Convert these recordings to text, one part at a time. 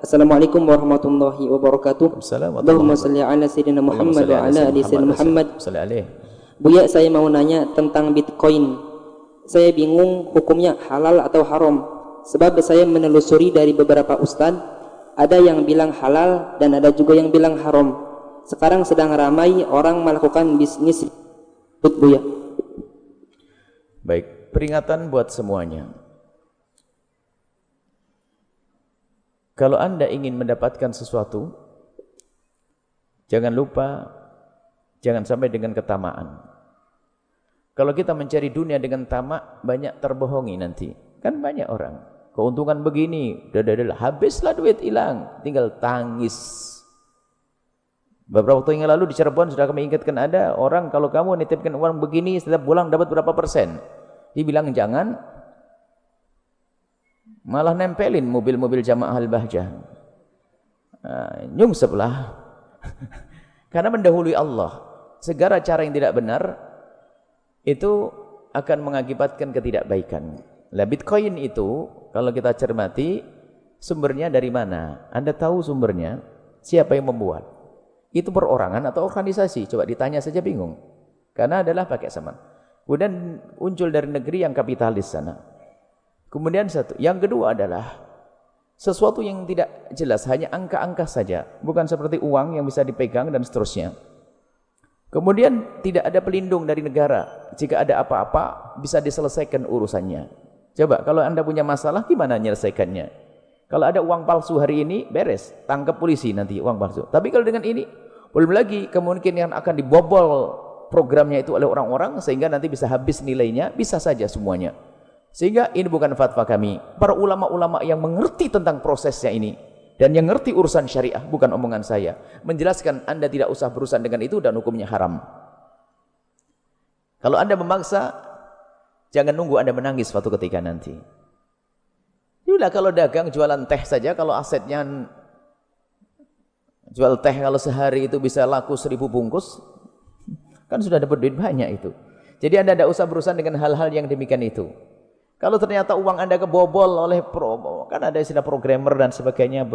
Assalamualaikum warahmatullahi wabarakatuh. Allahumma salli ala sayyidina Muhammad wa ala ali sayyidina Muhammad. Buya, saya mau nanya tentang Bitcoin. Saya bingung hukumnya halal atau haram. Sebab saya menelusuri dari beberapa ustadz, ada yang bilang halal dan ada juga yang bilang haram. Sekarang sedang ramai orang melakukan bisnis Buya. Baik, peringatan buat semuanya. Kalau Anda ingin mendapatkan sesuatu, jangan lupa, jangan sampai dengan ketamaan. Kalau kita mencari dunia dengan tamak, banyak terbohongi nanti. Kan banyak orang, keuntungan begini, habislah duit, hilang, tinggal tangis. Beberapa waktu yang lalu di Cirebon sudah kami ingatkan, ada orang kalau kamu nitipkan uang begini, setiap bulan dapat berapa persen. Dibilang jangan, malah nempelin mobil-mobil Jamaah Al-Bahjah. Nyungseplah. Karena mendahului Allah. Segala cara yang tidak benar itu akan mengakibatkan ketidakbaikan. Lah Bitcoin itu kalau kita cermati sumbernya dari mana? Anda tahu sumbernya? Siapa yang membuat? Itu perorangan atau organisasi? Coba ditanya saja bingung. Karena adalah pakai saman. Kemudian muncul dari negeri yang kapitalis sana. Kemudian satu, yang kedua adalah sesuatu yang tidak jelas, hanya angka-angka saja, bukan seperti uang yang bisa dipegang dan seterusnya. Kemudian tidak ada pelindung dari negara, jika ada apa-apa bisa diselesaikan urusannya. Coba kalau Anda punya masalah, gimana menyelesaikannya? Kalau ada uang palsu hari ini, beres, tangkap polisi nanti uang palsu. Tapi kalau dengan ini, belum lagi kemungkinan akan dibobol programnya itu oleh orang-orang, sehingga nanti bisa habis nilainya, bisa saja semuanya. Sehingga ini bukan fatwa kami. Para ulama-ulama yang mengerti tentang prosesnya ini dan yang mengerti urusan syariah, bukan omongan saya, menjelaskan Anda tidak usah berurusan dengan itu dan hukumnya haram. Kalau Anda memaksa, jangan nunggu Anda menangis suatu ketika nanti. Inilah kalau dagang jualan teh saja, kalau asetnya jual teh kalau sehari itu bisa laku 1000 bungkus, kan sudah dapat duit banyak itu. Jadi Anda tidak usah berurusan dengan hal-hal yang demikian itu. Kalau ternyata uang Anda kebobol oleh kan ada istilah programmer dan sebagainya,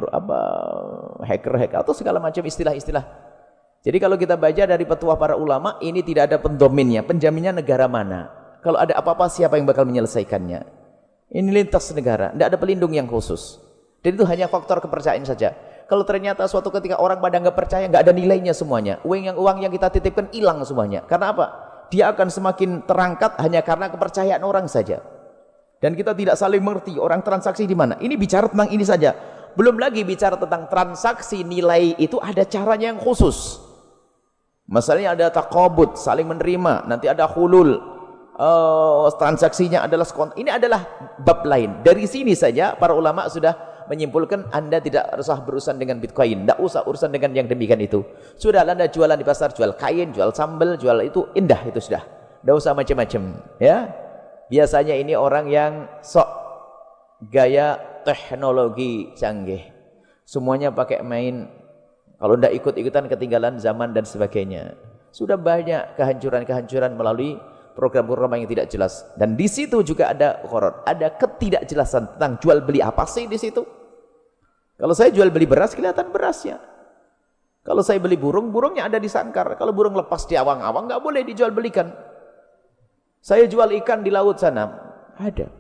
hacker atau segala macam istilah-istilah. Jadi kalau kita baca dari petuah para ulama, ini tidak ada pendominnya, penjaminnya negara mana. Kalau ada apa-apa, siapa yang bakal menyelesaikannya. Ini lintas negara, tidak ada pelindung yang khusus. Dan itu hanya faktor kepercayaan saja. Kalau ternyata suatu ketika orang pada nggak percaya, nggak ada nilainya semuanya. Uang yang kita titipkan hilang semuanya. Karena apa? Dia akan semakin terangkat hanya karena kepercayaan orang saja. Dan kita tidak saling mengerti orang transaksi di mana. Ini bicara tentang ini saja. Belum lagi bicara tentang transaksi nilai itu ada caranya yang khusus. Misalnya ada taqabud, saling menerima. Nanti ada hulul. Transaksinya adalah ini adalah bab lain. Dari sini saja para ulama sudah menyimpulkan Anda tidak usah berurusan dengan Bitcoin. Tidak usah urusan dengan yang demikian itu. Sudah Anda jualan di pasar, jual kain, jual sambal, jual itu indah itu sudah. Tidak usah macam-macam. Ya. Biasanya ini orang yang sok gaya teknologi canggih. Semuanya pakai main. Kalau tidak ikut-ikutan ketinggalan zaman dan sebagainya. Sudah banyak kehancuran-kehancuran melalui program-program yang tidak jelas. Dan di situ juga ada horor, ada ketidakjelasan tentang jual beli apa sih di situ. Kalau saya jual beli beras, kelihatan berasnya. Kalau saya beli burung, burungnya ada di sangkar. Kalau burung lepas di awang-awang, nggak boleh dijual belikan. Saya jual ikan di laut sana, ada,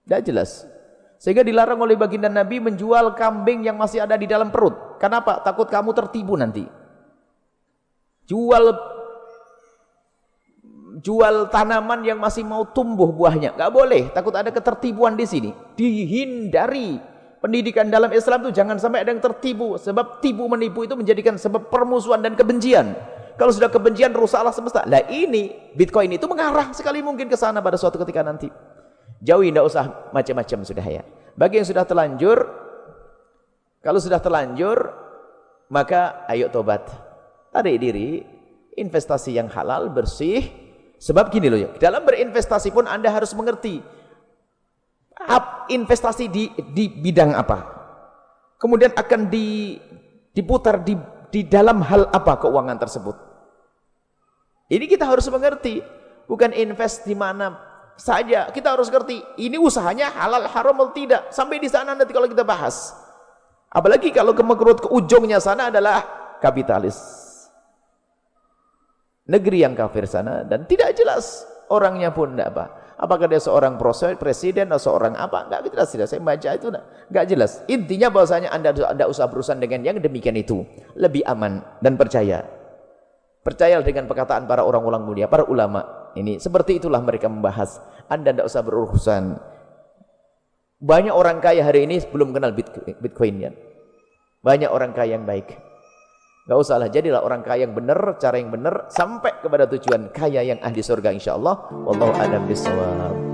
tidak jelas. Sehingga dilarang oleh baginda Nabi menjual kambing yang masih ada di dalam perut. Kenapa? Takut kamu tertipu nanti. Jual tanaman yang masih mau tumbuh buahnya, nggak boleh. Takut ada ketertipuan di sini. Dihindari. Pendidikan dalam Islam itu jangan sampai ada yang tertipu. Sebab tipu menipu itu menjadikan sebab permusuhan dan kebencian. Kalau sudah kebencian, rusaklah semesta. Lah ini Bitcoin itu mengarah sekali mungkin ke sana pada suatu ketika nanti. Jauhi, tidak usah macam-macam sudah ya. Bagi yang sudah terlanjur, kalau sudah terlanjur, maka ayo tobat. Tarik diri, investasi yang halal, bersih. Sebab gini loh ya, dalam berinvestasi pun Anda harus mengerti investasi di bidang apa. Kemudian akan diputar di dalam hal apa keuangan tersebut. Ini kita harus mengerti, bukan invest di mana saja. Kita harus ngerti ini usahanya halal haram atau tidak. Sampai di sana nanti kalau kita bahas Apalagi kalau ke ujungnya sana adalah kapitalis. Negeri yang kafir sana dan tidak jelas orangnya pun tidak apa. Apakah dia seorang presiden atau seorang apa? Enggak jelas, tidak. Saya baca itu enggak jelas. Intinya bahwasanya Anda tidak usah berurusan dengan yang demikian itu. Lebih aman dan percaya. Percayalah dengan perkataan para orang-orang mulia, para ulama. Ini seperti itulah mereka membahas. Anda tidak usah berurusan. Banyak orang kaya hari ini belum kenal Bitcoin ya. Banyak orang kaya yang baik. Enggak usahlah, jadilah orang kaya yang benar, cara yang benar sampai kepada tujuan kaya yang ahli surga insyaallah. Wallahu a'lam bishawab.